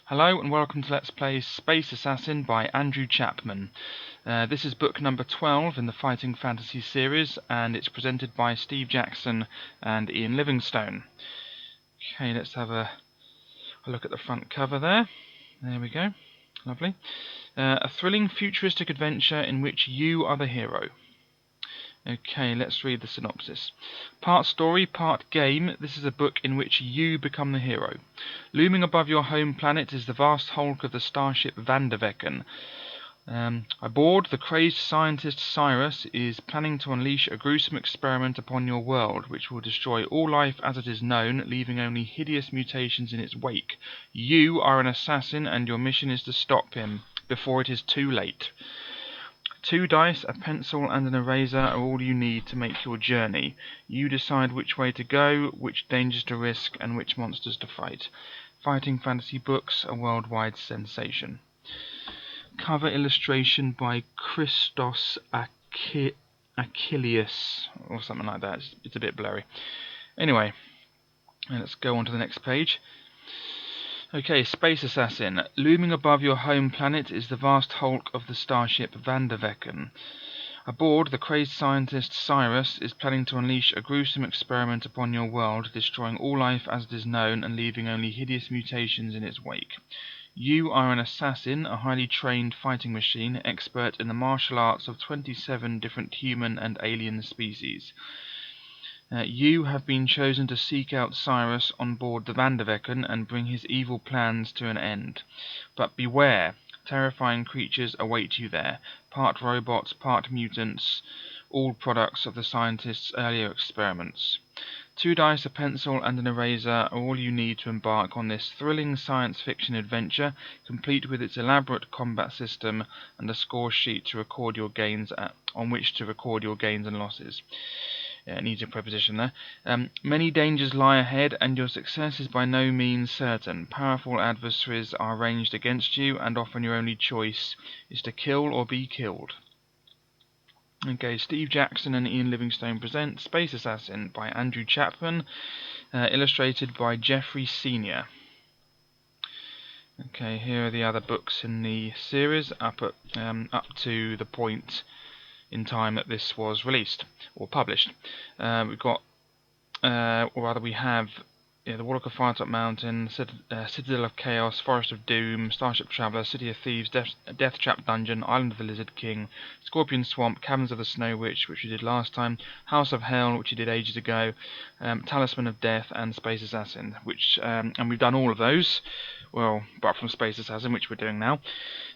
Hello and welcome to Let's Play Space Assassin by Andrew Chapman. This is book number 12 in the Fighting Fantasy series, and it's presented by Steve Jackson and Ian Livingstone. Okay, let's have a look at the front cover there. There we go. Lovely. A thrilling futuristic adventure in which you are the hero. Okay, let's read the synopsis. Part story, part game, this is a book in which you become the hero. Looming above your home planet is the vast hulk of the starship Van der Vecken. Aboard, the crazed scientist Cyrus is planning to unleash a gruesome experiment upon your world, which will destroy all life as it is known, leaving only hideous mutations in its wake. You are an assassin, and your mission is to stop him before it is too late. 2 dice, a pencil and an eraser are all you need to make your journey. You decide which way to go, which dangers to risk, and which monsters to fight. Fighting fantasy books, a worldwide sensation. Cover illustration by Christos Achilles, or something like that. It's a bit blurry. Anyway, let's go on to the next page. Okay, Space Assassin. Looming above your home planet is the vast hulk of the starship Van der Vecken. Aboard, the crazed scientist Cyrus is planning to unleash a gruesome experiment upon your world, destroying all life as it is known and leaving only hideous mutations in its wake. You are an assassin, a highly trained fighting machine, expert in the martial arts of 27 different human and alien species. You have been chosen to seek out Cyrus on board the Van der Vecken and bring his evil plans to an end. But beware, terrifying creatures await you there, part robots, part mutants, all products of the scientist's earlier experiments. 2 dice, a pencil and an eraser are all you need to embark on this thrilling science fiction adventure, complete with its elaborate combat system and a score sheet to record your gains on which to record your gains and losses. It needs a preposition there. Many dangers lie ahead, and your success is by no means certain. Powerful adversaries are ranged against you, and often your only choice is to kill or be killed. Okay, Steve Jackson and Ian Livingstone present Space Assassin by Andrew Chapman, illustrated by Jeffrey Sr. Okay, here are the other books in the series up to the point in time that this was released or published. We've got, or rather we have, The Warlock of Firetop Mountain, Citadel of Chaos, Forest of Doom, Starship Traveller, City of Thieves, Death Trap Dungeon, Island of the Lizard King, Scorpion Swamp, Caverns of the Snow Witch, which we did last time, House of Hell, which we did ages ago, Talisman of Death, and Space Assassin, which and we've done all of those, well, apart from Space Assassin, which we're doing now,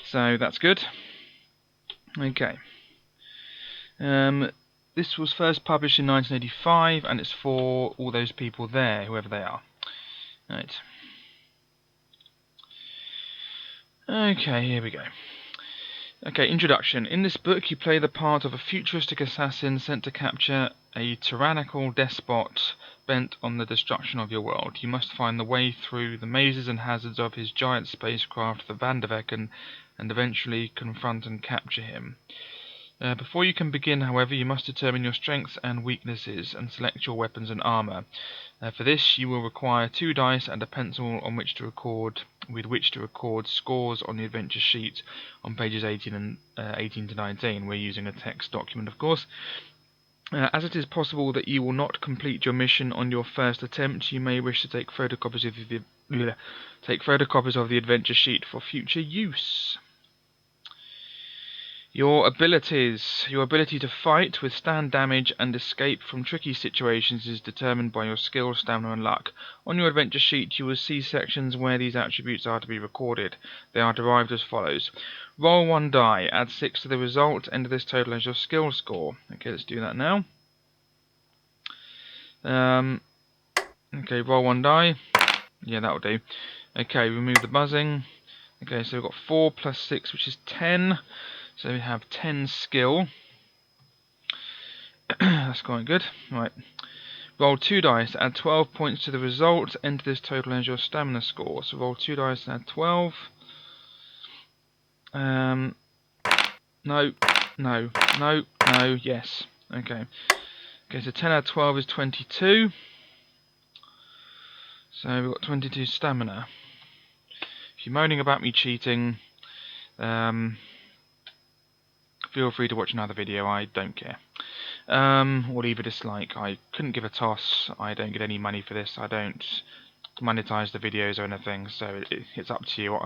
so that's good. Okay. This was first published in 1985, and it's for all those people there, whoever they are. Right. Okay, here we go. Okay, introduction. In this book, you play the part of a futuristic assassin sent to capture a tyrannical despot bent on the destruction of your world. You must find the way through the mazes and hazards of his giant spacecraft, the Van der Vecken, and eventually confront and capture him. Before you can begin, however, you must determine your strengths and weaknesses and select your weapons and armour. For this, you will require 2 dice and a pencil with which to record scores on the adventure sheet on pages 18 to 19. We're using a text document, of course. As it is possible that you will not complete your mission on your first attempt, you may wish to take photocopies of the adventure sheet for future use. Your abilities. Your ability to fight, withstand damage, and escape from tricky situations is determined by your skill, stamina, and luck. On your adventure sheet, you will see sections where these attributes are to be recorded. They are derived as follows. Roll 1 die, add 6 to the result, enter this total as your skill score. Okay, let's do that now. Okay, roll 1 die. Yeah, that'll do. Okay, remove the buzzing. Okay, so we've got 4 plus 6, which is 10. So we have 10 skill. That's quite good. Right. Roll 2 dice, add 12 points to the result, enter this total as your stamina score. So roll 2 dice and add 12. No, yes. Okay. Okay, so 10 out of 12 is 22. So we've got 22 stamina. If you're moaning about me cheating, feel free to watch another video. I don't care. Or leave a dislike. I couldn't give a toss. I don't get any money for this. I don't monetize the videos or anything, so it's up to you.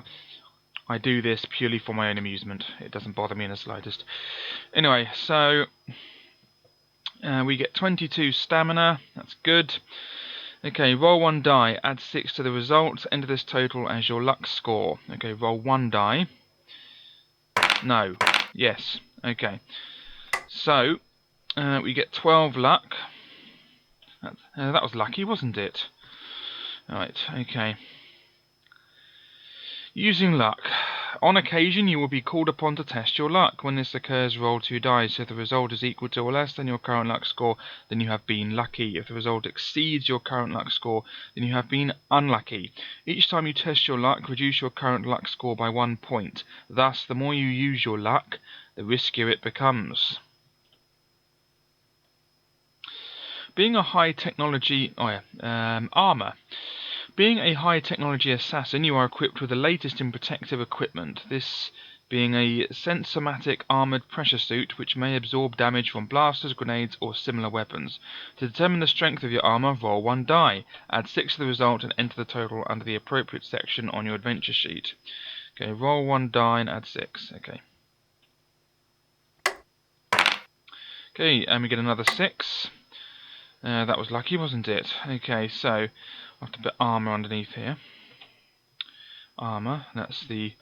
I do this purely for my own amusement. It doesn't bother me in the slightest. Anyway, so we get 22 stamina. That's good. Okay, roll 1 die. Add 6 to the result. Enter this total as your luck score. Okay, roll 1 die. No. Yes. Okay. So we get 12 luck. That was lucky, wasn't it? Right, okay. Using luck. On occasion, you will be called upon to test your luck. When this occurs, roll 2 dice. If the result is equal to or less than your current luck score, then you have been lucky. If the result exceeds your current luck score, then you have been unlucky. Each time you test your luck, reduce your current luck score by 1 point. Thus, the more you use your luck, the riskier it becomes. Being a high-technology armor. Being a high-technology assassin, you are equipped with the latest in protective equipment, this being a sensomatic armoured pressure suit which may absorb damage from blasters, grenades, or similar weapons. To determine the strength of your armour, roll 1 die. Add 6 to the result and enter the total under the appropriate section on your adventure sheet. Okay, roll 1 die and add 6. Okay, and we get another 6. That was lucky, wasn't it? Okay, so I'll have to put armour underneath here. Armour, that's the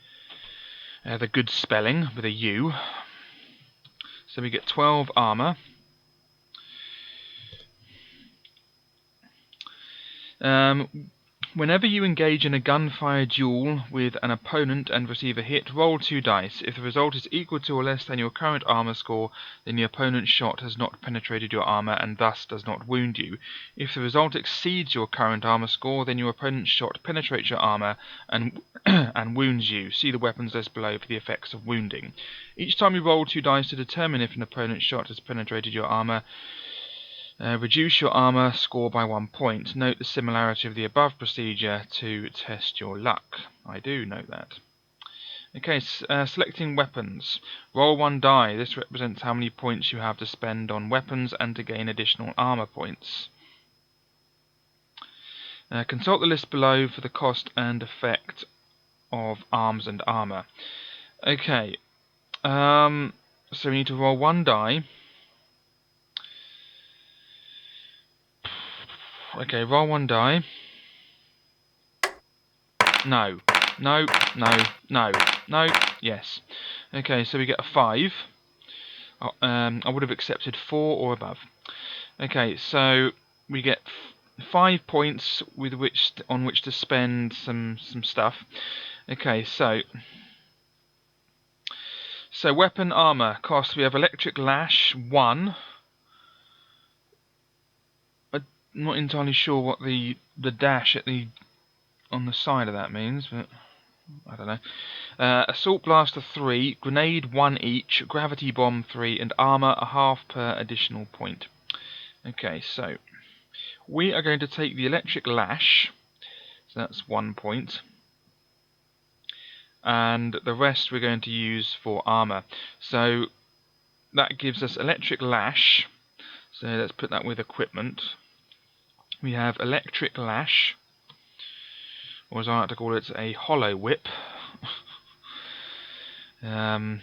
good spelling with a U. So we get 12 armour. Whenever you engage in a gunfire duel with an opponent and receive a hit, roll 2 dice. If the result is equal to or less than your current armor score, then the opponent's shot has not penetrated your armor and thus does not wound you. If the result exceeds your current armor score, then your opponent's shot penetrates your armor and and wounds you. See the weapons list below for the effects of wounding. Each time you roll 2 dice to determine if an opponent's shot has penetrated your armor, reduce your armor score by 1 point. Note the similarity of the above procedure to test your luck. I do note that. Okay, selecting weapons. Roll 1 die. This represents how many points you have to spend on weapons and to gain additional armor points. Consult the list below for the cost and effect of arms and armor. Okay, so we need to roll 1 die. Okay, roll 1 die. No. No, no, no, no, yes. Okay, so we get a 5. I would have accepted 4 or above. Okay, so we get 5 points on which to spend some stuff. Okay, so weapon armor cost. We have electric lash 1. I'm not entirely sure what the dash on the side of that means, but I don't know. Assault blaster 3, grenade 1 each, gravity bomb 3, and armor a half per additional point. Okay, so we are going to take the electric lash, so that's 1 point, and the rest we're going to use for armor. So that gives us electric lash. So let's put that with equipment. We have electric lash, or as I like to call it, a hollow whip. Yeah,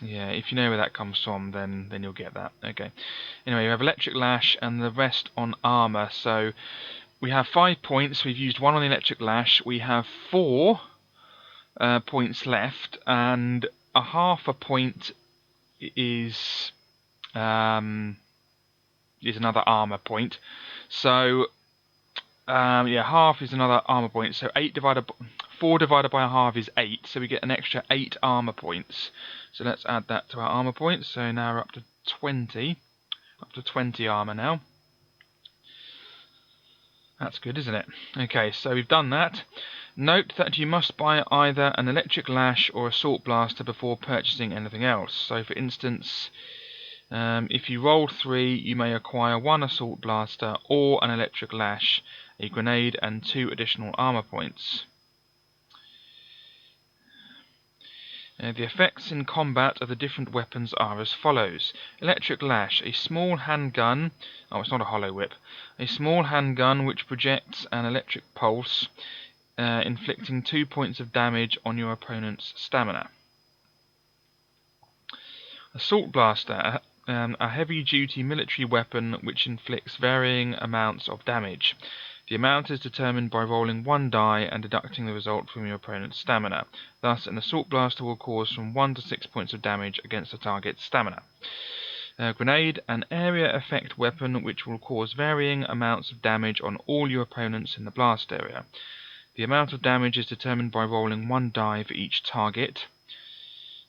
if you know where that comes from, then you'll get that. Okay. Anyway, we have electric lash and the rest on armor. So we have 5 points. We've used 1 on the electric lash. We have 4 points left, and a half a point is another armor point. So yeah, half is another armor point. So 4 divided by a half is 8. So we get an extra 8 armor points. So let's add that to our armor points. So now we're up to 20. Up to 20 armor now. That's good, isn't it? Okay, so we've done that. Note that you must buy either an electric lash or assault blaster before purchasing anything else. So for instance, if you roll 3, you may acquire 1 assault blaster or an electric lash, a grenade, and 2 additional armor points. The effects in combat of the different weapons are as follows. Electric Lash, a small handgun, oh it's not a hollow whip, a small handgun which projects an electric pulse, inflicting 2 points of damage on your opponent's stamina. Assault Blaster, a heavy-duty military weapon which inflicts varying amounts of damage. The amount is determined by rolling one die and deducting the result from your opponent's stamina. Thus, an Assault Blaster will cause from 1 to 6 points of damage against the target's stamina. Grenade, an area effect weapon which will cause varying amounts of damage on all your opponents in the blast area. The amount of damage is determined by rolling one die for each target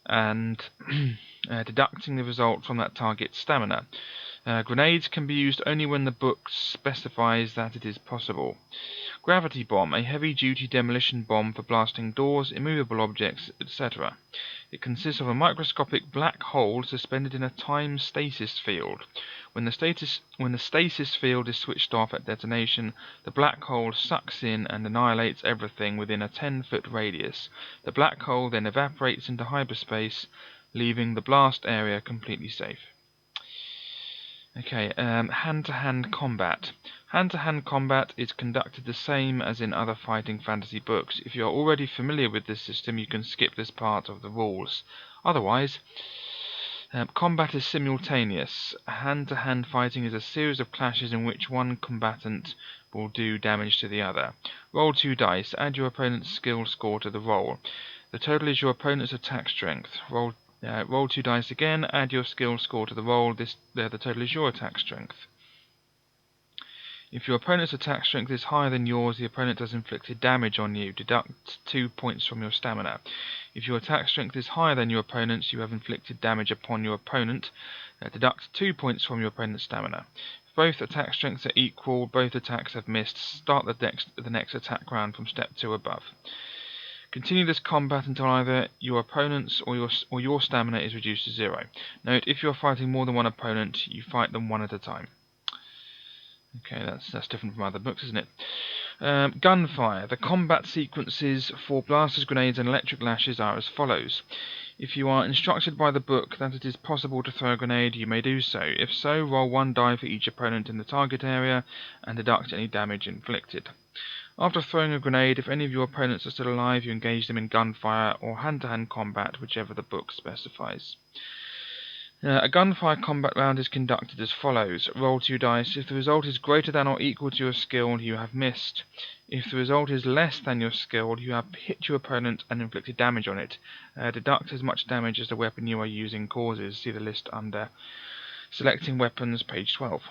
and deducting the result from that target's stamina. Grenades can be used only when the book specifies that it is possible. Gravity Bomb, a heavy-duty demolition bomb for blasting doors, immovable objects, etc. It consists of a microscopic black hole suspended in a time stasis field. When the stasis field is switched off at detonation, the black hole sucks in and annihilates everything within a 10-foot radius. The black hole then evaporates into hyperspace, leaving the blast area completely safe. Okay, hand-to-hand combat. Hand-to-hand combat is conducted the same as in other fighting fantasy books. If you are already familiar with this system, you can skip this part of the rules. Otherwise, combat is simultaneous. Hand-to-hand fighting is a series of clashes in which one combatant will do damage to the other. Roll 2 dice. Add your opponent's skill score to the roll. The total is your opponent's attack strength. Roll 2 dice again, add your skill score to the roll, the total is your attack strength. If your opponent's attack strength is higher than yours, the opponent has inflicted damage on you. Deduct 2 points from your stamina. If your attack strength is higher than your opponent's, you have inflicted damage upon your opponent. Deduct 2 points from your opponent's stamina. If both attack strengths are equal, both attacks have missed. Start the next attack round from step 2 above. Continue this combat until either your opponent's or your stamina is reduced to 0. Note, if you are fighting more than one opponent, you fight them one at a time. Okay, that's different from other books, isn't it? Gunfire. The combat sequences for blasters, grenades, and electric lashes are as follows. If you are instructed by the book that it is possible to throw a grenade, you may do so. If so, roll one die for each opponent in the target area and deduct any damage inflicted. After throwing a grenade, if any of your opponents are still alive, you engage them in gunfire or hand-to-hand combat, whichever the book specifies. A gunfire combat round is conducted as follows. Roll 2 dice. If the result is greater than or equal to your skill, you have missed. If the result is less than your skill, you have hit your opponent and inflicted damage on it. Deduct as much damage as the weapon you are using causes. See the list under Selecting Weapons, page 12.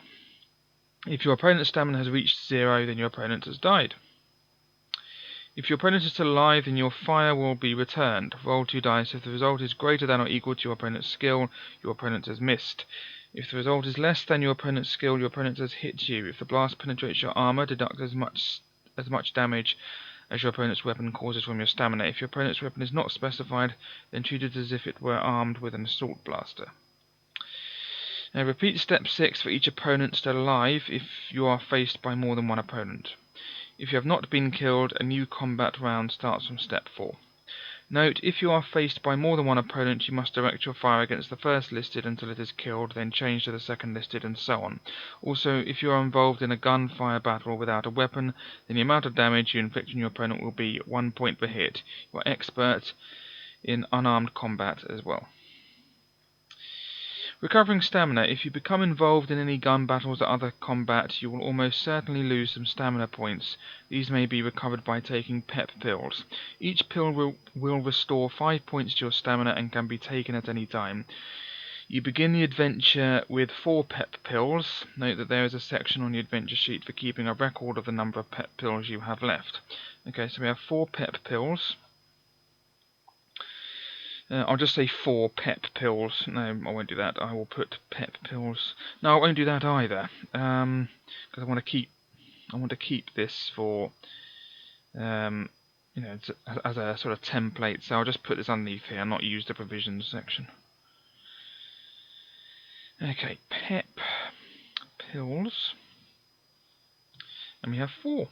If your opponent's stamina has reached 0, then your opponent has died. If your opponent is still alive, then your fire will be returned. Roll 2 dice. If the result is greater than or equal to your opponent's skill, your opponent has missed. If the result is less than your opponent's skill, your opponent has hit you. If the blast penetrates your armor, deduct as much damage as your opponent's weapon causes from your stamina. If your opponent's weapon is not specified, then treat it as if it were armed with an assault blaster. Now repeat step 6 for each opponent still alive if you are faced by more than one opponent. If you have not been killed, a new combat round starts from step 4. Note, if you are faced by more than one opponent, you must direct your fire against the first listed until it is killed, then change to the second listed, and so on. Also, if you are involved in a gunfire battle without a weapon, then the amount of damage you inflict on your opponent will be 1 point per hit. You are expert in unarmed combat as well. Recovering stamina. If you become involved in any gun battles or other combat, you will almost certainly lose some stamina points. These may be recovered by taking pep pills. Each pill will restore 5 points to your stamina and can be taken at any time. You begin the adventure with 4 pep pills. Note that there is a section on the adventure sheet for keeping a record of the number of pep pills you have left. Okay, so we have 4 pep pills. I'll just say 4 pep pills. No, I won't do that. I will put pep pills. No, I won't do that either. Because I want to keep this for, as a sort of template. So I'll just put this underneath here, not use the provisions section. Okay, pep pills, and we have 4,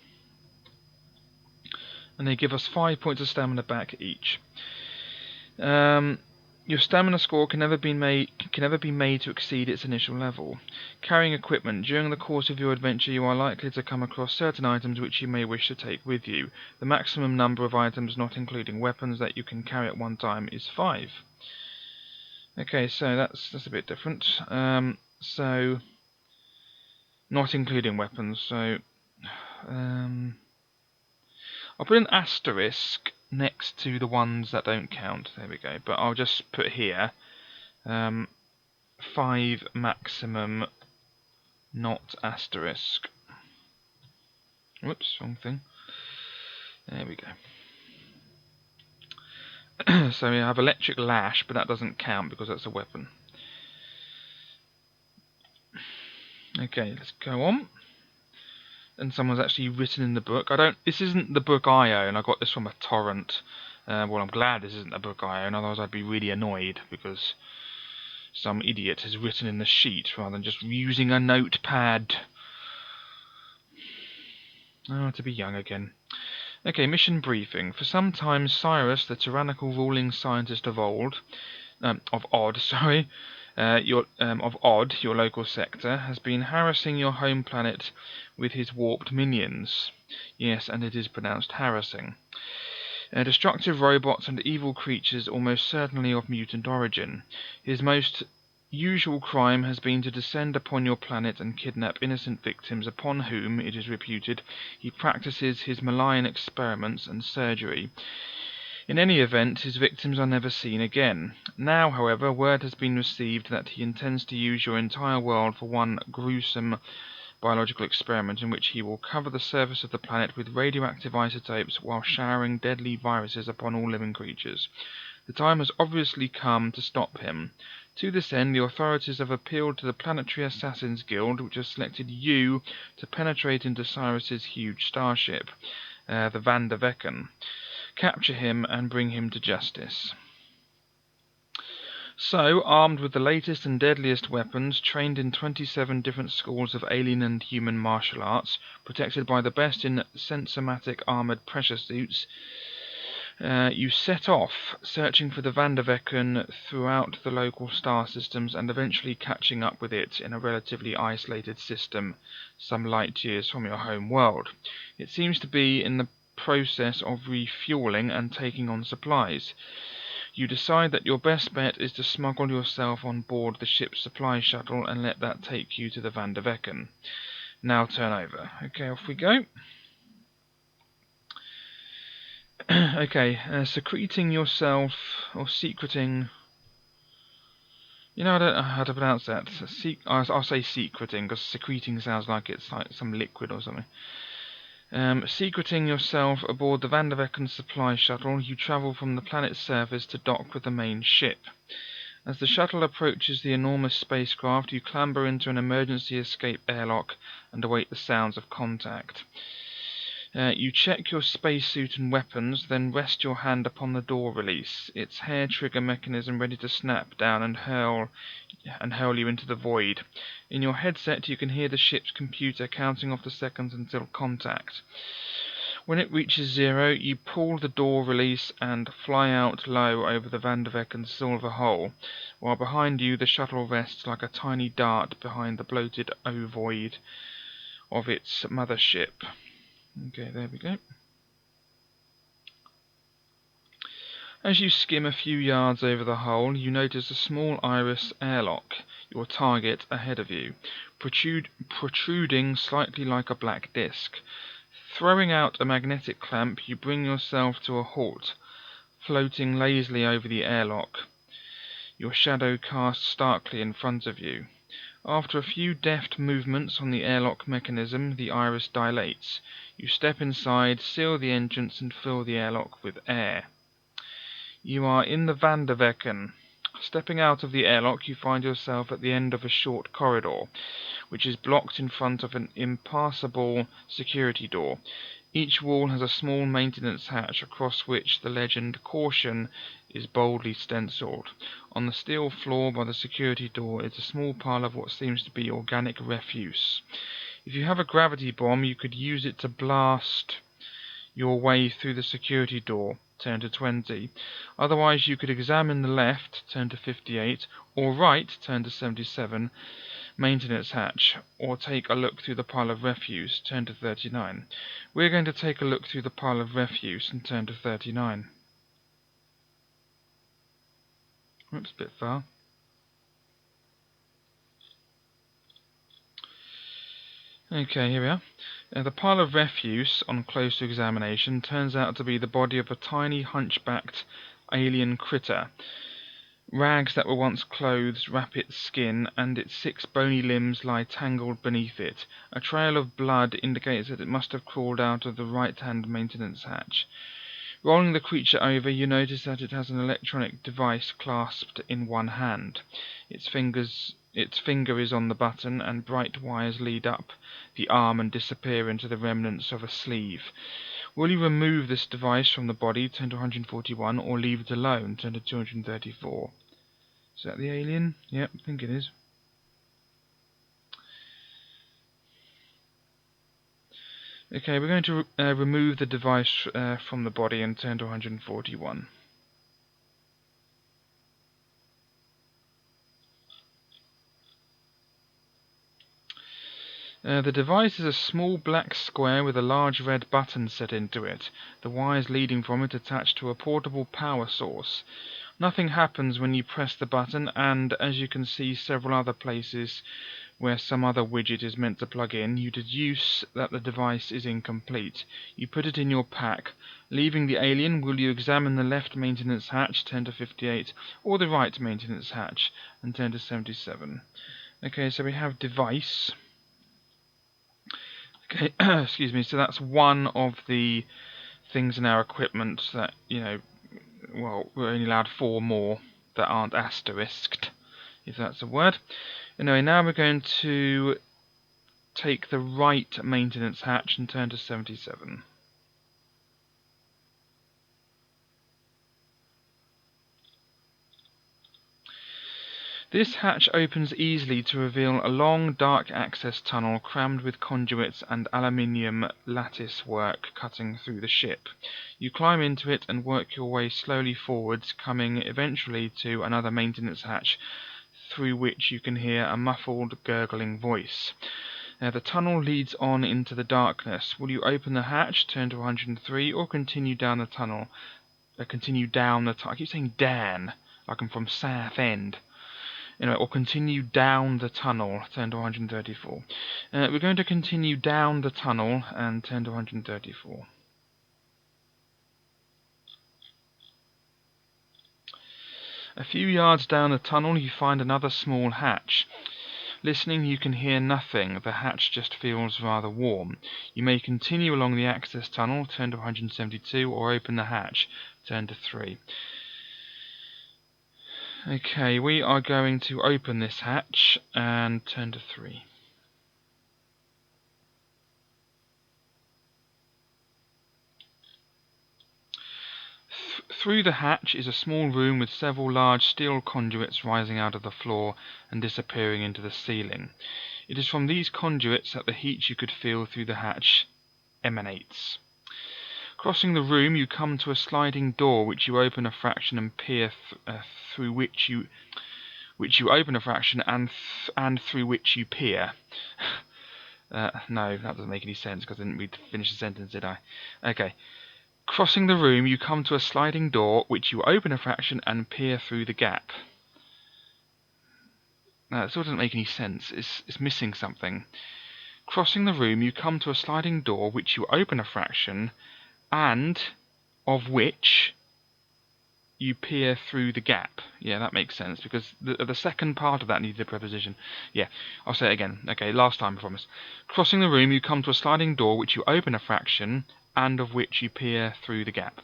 and they give us 5 points of stamina back each. Your stamina score can never be made to exceed its initial level. Carrying equipment. During the course of your adventure, you are likely to come across certain items which you may wish to take with you. The maximum number of items, not including weapons, that you can carry at one time is 5. Okay, so that's a bit different. So not including weapons. So I'll put an asterisk next to the ones that don't count. There we go. But I'll just put here 5 maximum, not asterisk. Whoops, wrong thing. There we go. So we have electric lash, but that doesn't count because that's a weapon. Okay, let's go on. And someone's actually written in the book. This isn't the book I own. I got this from a torrent. Well, I'm glad this isn't a book I own, otherwise I'd be really annoyed because some idiot has written in the sheet rather than just using a notepad. Oh, to be young again. Okay, mission briefing. For some time, Cyrus, the tyrannical ruling scientist of Odd, your local sector, has been harassing your home planet with his warped minions. Yes, and it is pronounced harassing. Destructive robots and evil creatures almost certainly of mutant origin. His most usual crime has been to descend upon your planet and kidnap innocent victims upon whom, it is reputed, he practices his malign experiments and surgery. In any event, his victims are never seen again. Now, however, word has been received that he intends to use your entire world for one gruesome biological experiment in which he will cover the surface of the planet with radioactive isotopes while showering deadly viruses upon all living creatures. The time has obviously come to stop him. To this end, the authorities have appealed to the Planetary Assassins Guild, which has selected you to penetrate into Cyrus's huge starship, the Van der Vecken. Capture him and bring him to justice. So, armed with the latest and deadliest weapons, trained in 27 different schools of alien and human martial arts, protected by the best in sensomatic armoured pressure suits, you set off, searching for the Van der Vecken throughout the local star systems and eventually catching up with it in a relatively isolated system some light years from your home world. It seems to be in the process of refueling and taking on supplies. You decide that your best bet is to smuggle yourself on board the ship's supply shuttle and let that take you to the Van der Vecken. Now turn over. Okay, off we go. Okay, secreting yourself, or secreting... You know, I don't know how to pronounce that. I'll say secreting, because secreting sounds like it's like some liquid or something. Secreting yourself aboard the Van der Vecken supply shuttle, you travel from the planet's surface to dock with the main ship. As the shuttle approaches the enormous spacecraft, you clamber into an emergency escape airlock and await the sounds of contact. You check your spacesuit and weapons, then rest your hand upon the door release, its hair trigger mechanism ready to snap down and hurl you into the void. In your headset you can hear the ship's computer counting off the seconds until contact. When it reaches 0, you pull the door release and fly out low over the Van der Vecken's silver hull, while behind you the shuttle rests like a tiny dart behind the bloated ovoid of its mothership. Okay, there we go. As you skim a few yards over the hull, you notice a small iris airlock, your target, ahead of you, protruding slightly like a black disc. Throwing out a magnetic clamp, you bring yourself to a halt, floating lazily over the airlock, your shadow cast starkly in front of you. After a few deft movements on the airlock mechanism, the iris dilates. You step inside, seal the entrance, and fill the airlock with air. You are in the Van der Vecken. Stepping out of the airlock, you find yourself at the end of a short corridor, which is blocked in front of an impassable security door. Each wall has a small maintenance hatch across which the legend "Caution" is boldly stenciled. On the steel floor by the security door is a small pile of what seems to be organic refuse. If you have a gravity bomb, you could use it to blast your way through the security door. turn to 20. Otherwise, you could examine the left, turn to 58, or right, turn to 77, maintenance hatch, or take a look through the pile of refuse, turn to 39. We're going to take a look through the pile of refuse and turn to 39. Oops, a bit far. Okay, here we are. The pile of refuse, on closer examination, turns out to be the body of a tiny, hunchbacked alien critter. Rags that were once clothes wrap its skin, and its 6 bony limbs lie tangled beneath it. A trail of blood indicates that it must have crawled out of the right-hand maintenance hatch. Rolling the creature over, you notice that it has an electronic device clasped in one hand. Its finger is on the button, and bright wires lead up the arm and disappear into the remnants of a sleeve. Will you remove this device from the body, turn to 141, or leave it alone, turn to 234? Is that the alien? Yep, I think it is. Okay, we're going to remove the device from the body and turn to 141. The device is a small black square with a large red button set into it, the wires leading from it attached to a portable power source. Nothing happens when you press the button, and as you can see several other places where some other widget is meant to plug in, you deduce that the device is incomplete. You put it in your pack. Leaving the alien, will you examine the left maintenance hatch, turn to 58, or the right maintenance hatch, and turn to 77? Okay, so we have device. Okay, excuse me, so that's one of the things in our equipment that, well, we're only allowed 4 more that aren't asterisked, if that's a word. Anyway, now we're going to take the right maintenance hatch and turn to 77. This hatch opens easily to reveal a long, dark access tunnel crammed with conduits and aluminium lattice work cutting through the ship. You climb into it and work your way slowly forwards, coming eventually to another maintenance hatch, through which you can hear a muffled, gurgling voice. The tunnel leads on into the darkness. Will you open the hatch, turn to 103, or continue down the tunnel? I keep saying Dan, like I'm from Southend. Anyway, or continue down the tunnel, turn to 134. We're going to continue down the tunnel and turn to 134. A few yards down the tunnel you find another small hatch. Listening, you can hear nothing. The hatch just feels rather warm. You may continue along the access tunnel, turn to 172, or open the hatch, turn to 3. Okay, we are going to open this hatch and turn to 3. Through the hatch is a small room with several large steel conduits rising out of the floor and disappearing into the ceiling. It is from these conduits that the heat you could feel through the hatch emanates. Crossing the room, you come to a sliding door which you open a fraction and peer through which you open a fraction and through which you peer. No, that doesn't make any sense because I didn't finish the sentence, did I? Okay. Crossing the room, you come to a sliding door which you open a fraction and peer through the gap. No, it still doesn't make any sense. It's missing something. Crossing the room, you come to a sliding door which you open a fraction and of which you peer through the gap. Yeah, that makes sense, because the second part of that needed a preposition. Yeah, I'll say it again. Okay, last time, I promise. Crossing the room, you come to a sliding door which you open a fraction and of which you peer through the gap.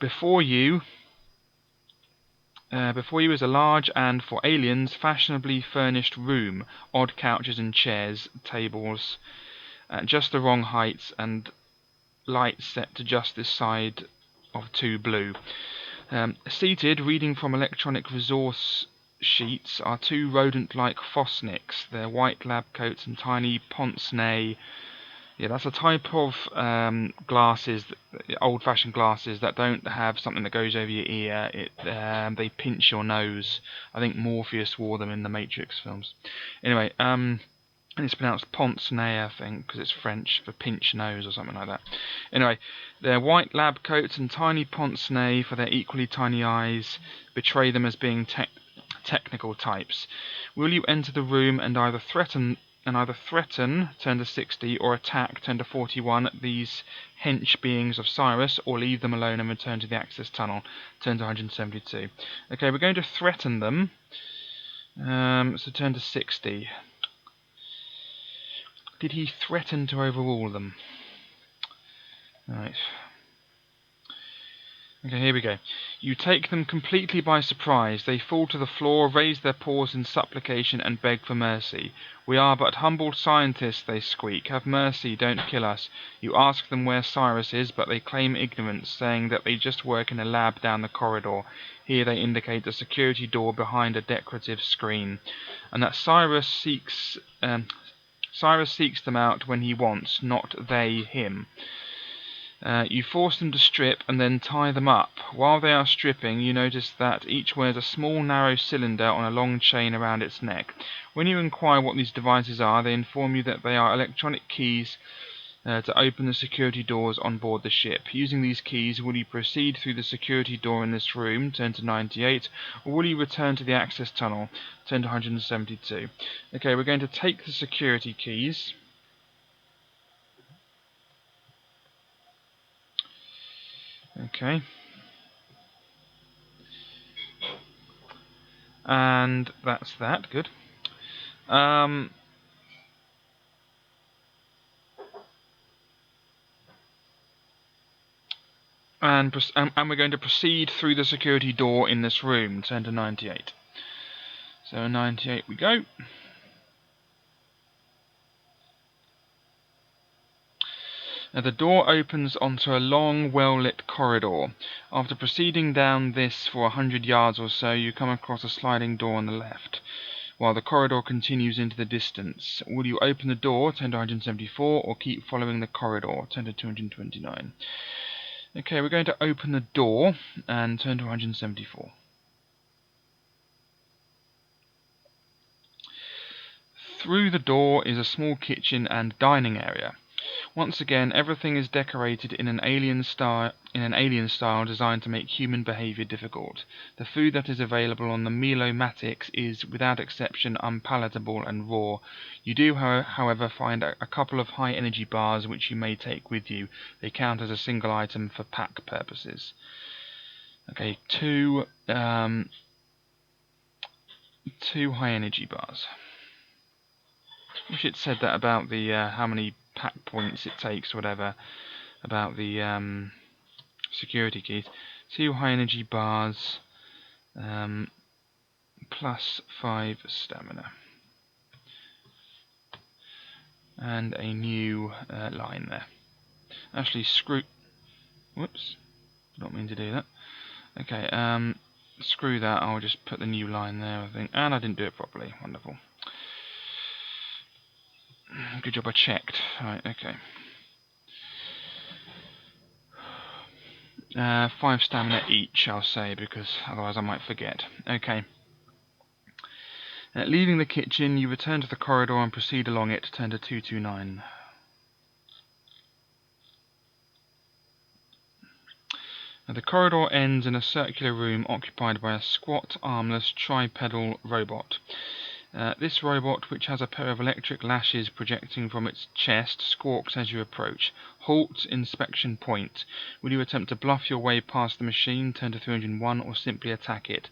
Before you is a large and, for aliens, fashionably furnished room. Odd couches and chairs, tables, just the wrong heights, and lights set to just this side of 2 blue. Seated, reading from electronic resource sheets, are 2 rodent-like Fosnicks, their white lab coats and tiny pince-nez Yeah, that's a type of glasses, old-fashioned glasses that don't have something that goes over your ear. They pinch your nose. I think Morpheus wore them in the Matrix films. Anyway, and it's pronounced pince-nez, I think, because it's French for pinch nose or something like that. Anyway, their white lab coats and tiny pince-nez for their equally tiny eyes betray them as being technical types. Will you enter the room and either threaten, turn to 60, or attack, turn to 41, these hench beings of Cyrus, or leave them alone and return to the access tunnel, turn to 172. Okay, we're going to threaten them. So turn to 60. Did he threaten to overrule them? Right. Okay, here we go. You take them completely by surprise. They fall to the floor, raise their paws in supplication, and beg for mercy. We are but humble scientists, they squeak. Have mercy, don't kill us. You ask them where Cyrus is, but they claim ignorance, saying that they just work in a lab down the corridor. Here they indicate the security door behind a decorative screen, and that Cyrus seeks them out when he wants, not they him. You force them to strip and then tie them up. While they are stripping, you notice that each wears a small narrow cylinder on a long chain around its neck. When you inquire what these devices are, they inform you that they are electronic keys to open the security doors on board the ship. Using these keys, will you proceed through the security door in this room, turn to 98, or will you return to the access tunnel, turn to 172? Okay, we're going to take the security keys. Okay. And that's that. Good. And we're going to proceed through the security door in this room. Turn to 98. So 98 we go. Now the door opens onto a long, well-lit corridor. After proceeding down this for 100 yards or so, you come across a sliding door on the left, while the corridor continues into the distance. Will you open the door, turn to 174, or keep following the corridor, turn to 229? Okay, we're going to open the door and turn to 174. Through the door is a small kitchen and dining area. Once again, everything is decorated in an alien style designed to make human behavior difficult. The food that is available on the Milo-matics is, without exception, unpalatable and raw. You do, however, find a couple of high-energy bars which you may take with you. They count as a single item for pack purposes. Okay, two high-energy bars. Wish it said that about the how many pack points it takes, whatever, about the security keys. 2 high energy bars, plus 5 stamina, and a new line there. Actually, whoops, did not mean to do that. Okay, screw that. I'll just put the new line there, I think, and I didn't do it properly. Wonderful. Good job I checked. Right, okay. 5 stamina each, I'll say, because otherwise I might forget. Okay. Leaving the kitchen, you return to the corridor and proceed along it, turn to 229. The corridor ends in a circular room occupied by a squat, armless, tripedal robot. This robot, which has a pair of electric lashes projecting from its chest, squawks as you approach. Halt, inspection point. Will you attempt to bluff your way past the machine, turn to 301, or simply attack it?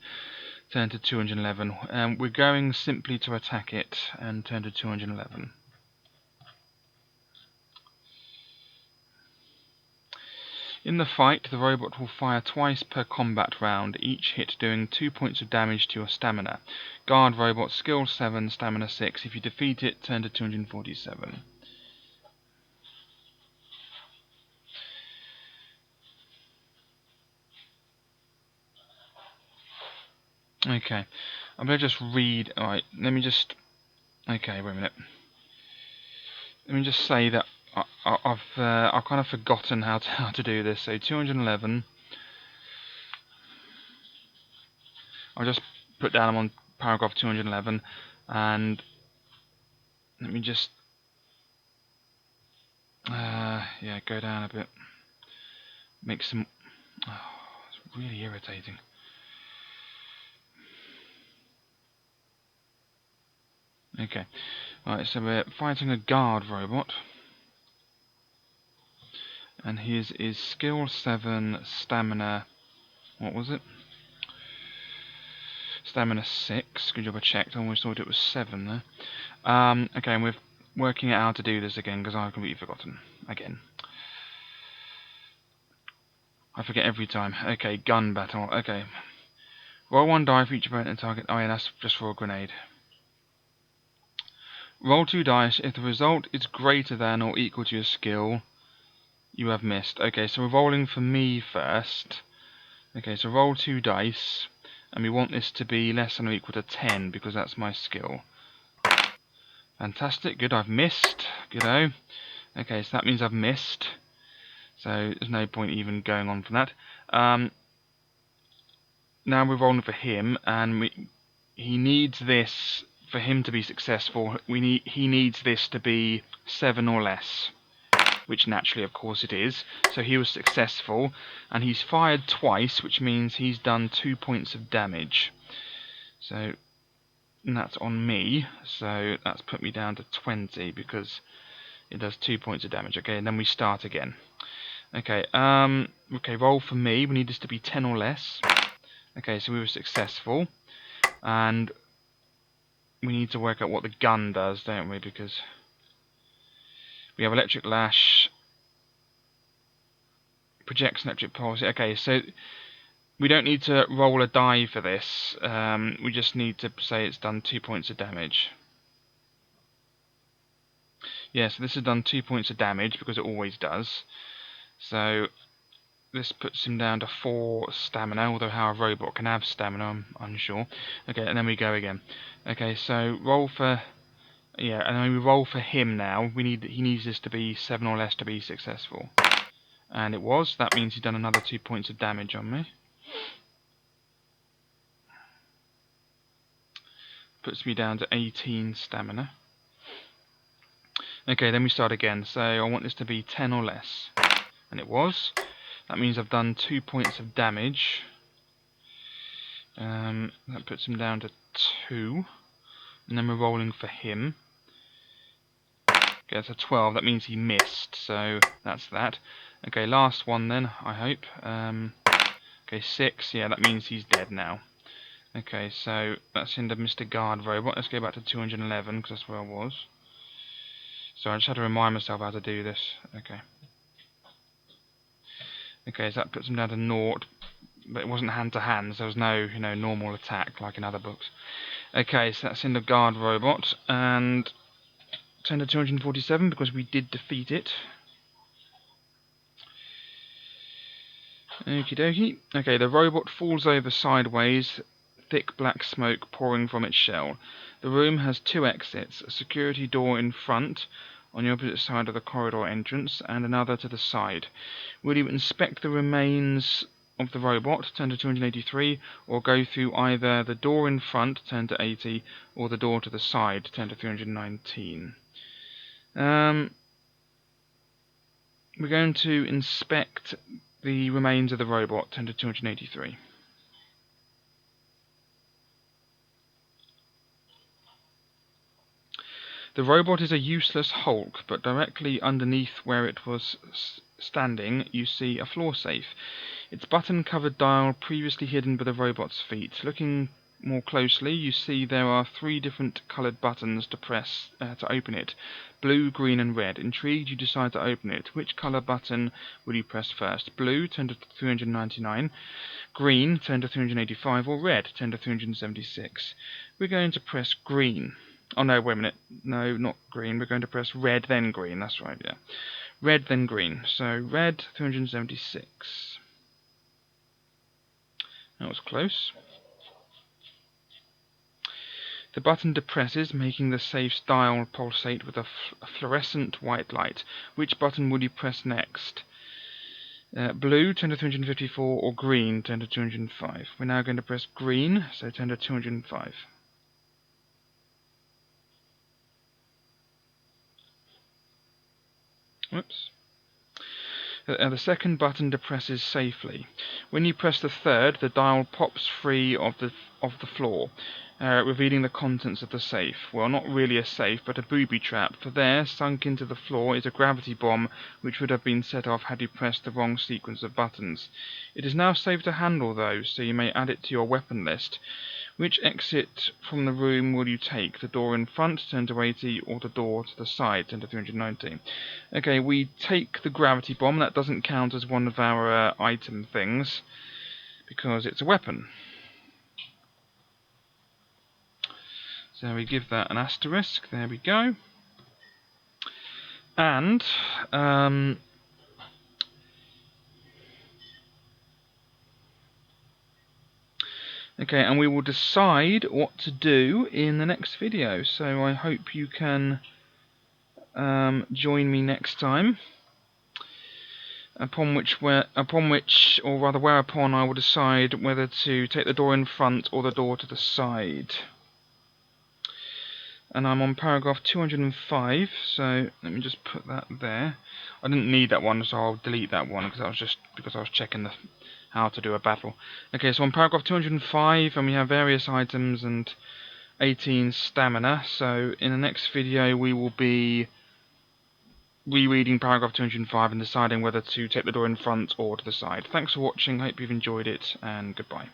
Turn to 211. We're going simply to attack it, and turn to 211. In the fight, the robot will fire twice per combat round, each hit doing 2 points of damage to your stamina. Guard robot, skill 7, stamina 6. If you defeat it, turn to 247. Okay, I'm going to just read. Alright, let me just. Okay, wait a minute. Let me just say that I've kind of forgotten how to do this. So 211. I'll just put down I'm on paragraph 211, and let me just yeah, go down a bit. Make some. Oh, it's really irritating. Okay, right. So we're fighting a guard robot, and his is skill 7, stamina. What was it? Stamina 6. Good job I checked. I always thought it was 7 there. Okay, and we're working out how to do this again because I've completely forgotten. Again. I forget every time. Okay, gun battle. Okay. Roll 1 die for each opponent and target. Oh yeah, that's just for a grenade. Roll 2 dice. If the result is greater than or equal to your skill, you have missed. Okay, so we're rolling for me first. Okay, so roll 2 dice. And we want this to be less than or equal to 10 because that's my skill. Fantastic, good, I've missed. Good-o. Okay, so that means I've missed. So there's no point even going on from that. Now we're rolling for him, and he needs this, for him to be successful, he needs this to be 7 or less. Which naturally, of course, it is. So he was successful, and he's fired twice, which means he's done 2 points of damage. So that's on me, so that's put me down to 20 because it does 2 points of damage. Okay, and then we start again. Okay, okay, roll for me. We need this to be 10 or less. Okay, so we were successful, and we need to work out what the gun does, don't we? Because we have electric lash, projects electric pulse. Okay, so we don't need to roll a die for this. We just need to say it's done 2 points of damage. Yeah, so this has done 2 points of damage because it always does. So this puts him down to 4 stamina, although how a robot can have stamina, I'm unsure. Okay, and then we go again. Okay, so roll for... Yeah, and then we roll for him now. He needs this to be 7 or less to be successful. And it was. That means he's done another 2 points of damage on me. Puts me down to 18 stamina. Okay, then we start again. So I want this to be 10 or less. And it was. That means I've done 2 points of damage. That puts him down to 2. And then we're rolling for him. Okay, that's a 12. That means he missed. So that's that. Okay, last one then, I hope. Okay, 6. Yeah, that means he's dead now. Okay, so that's into Mr. Guard Robot. Let's go back to 211 because that's where I was. So I just had to remind myself how to do this. Okay. Okay, so that puts him down to 0, but it wasn't hand to hand, so there was no, normal attack like in other books. Okay, so that's in the Guard Robot, and turn to 247 because we did defeat it. Okie dokie. Okay, the robot falls over sideways, thick black smoke pouring from its shell. The room has 2 exits, a security door in front, on the opposite side of the corridor entrance, and another to the side. Will you inspect the remains of the robot, turn to 283, or go through either the door in front, turn to 80, or the door to the side, turn to 319? We're going to inspect the remains of the robot, turn to 283. The robot is a useless hulk, but directly underneath where it was standing, you see a floor safe. Its button-covered dial previously hidden by the robot's feet. Looking more closely, you see there are 3 different coloured buttons to press to open it. Blue, green and red. Intrigued, you decide to open it. Which colour button will you press first? Blue, turn to 399. Green, turn to 385. Or red, turn to 376. We're going to press green. Oh no, wait a minute. No, not green. We're going to press red, then green. That's right, yeah. Red, then green. So red, 376. That was close. The button depresses, making the safe's dial pulsate with a fluorescent white light. Which button would you press next? Blue, turn to 354, or green, turn to 205. We're now going to press green, so turn to 205. Whoops. The second button depresses safely. When you press the third, the dial pops free of the floor, revealing the contents of the safe. Well, not really a safe, but a booby trap, for there, sunk into the floor, is a gravity bomb which would have been set off had you pressed the wrong sequence of buttons. It is now safe to handle, though, so you may add it to your weapon list. Which exit from the room will you take? The door in front, turn to 80, or the door to the side, turn to 390. Okay, we take the gravity bomb. That doesn't count as one of our item things, because it's a weapon. So we give that an asterisk. There we go. And okay, and we will decide what to do in the next video. So I hope you can join me next time. Whereupon I will decide whether to take the door in front or the door to the side. And I'm on paragraph 205, so let me just put that there. I didn't need that one, so I'll delete that one because I was checking how to do a battle. Okay, so on paragraph 205, and we have various items and 18 stamina. So in the next video, we will be rereading paragraph 205 and deciding whether to take the door in front or to the side. Thanks for watching, hope you've enjoyed it, and goodbye.